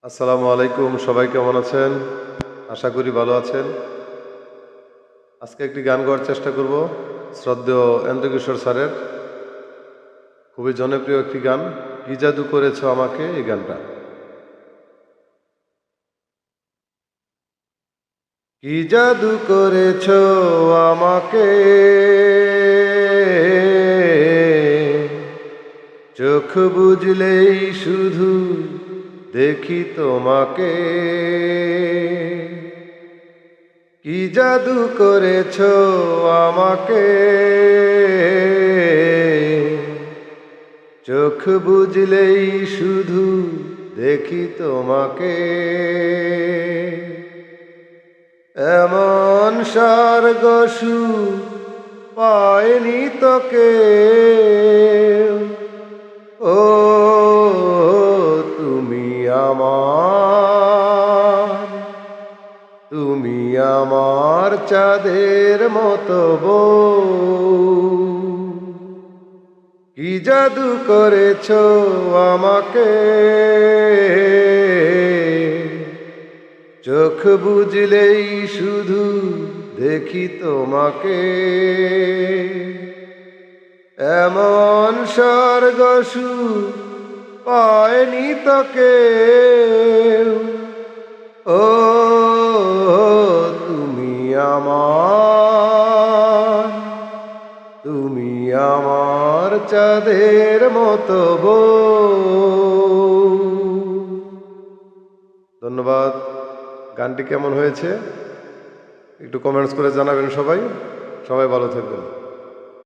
আসসালামু আলাইকুম। সবাই কেমন আছেন? আশা করি ভালো আছেন। আজকে একটি গান গাওয়ার চেষ্টা করব শ্রদ্ধেয় এন্দ্রকিশোর স্যারের খুবই জনপ্রিয় একটি গান, কি জাদু করেছো আমাকে, এই গানটা। কি জাদু করেছো আমাকে, চোখ বুঝলেই শুধু দেখি তোমাকে। কি জাদু করেছো আমাকে, চোখ বুঝলেই শুধু দেখি তোমাকে। এমন স্বর্গ সুখ পায়নি তোকে, ও তুমি আমার, তুমি আমার চাঁদের মতো বউ। কি জাদু করেছো আমাকে, চোখ বুঝলেই শুধু দেখি তোমাকে। এমন স্বর্গ সুখ পায়নি তোকে, ও তুমি আমার, তুমি আমার চাঁদের মতো বউ। ধন্যবাদ। গানটি কেমন হয়েছে একটু কমেন্টস করে জানাবেন। সবাই সবাই ভালো থাকবেন।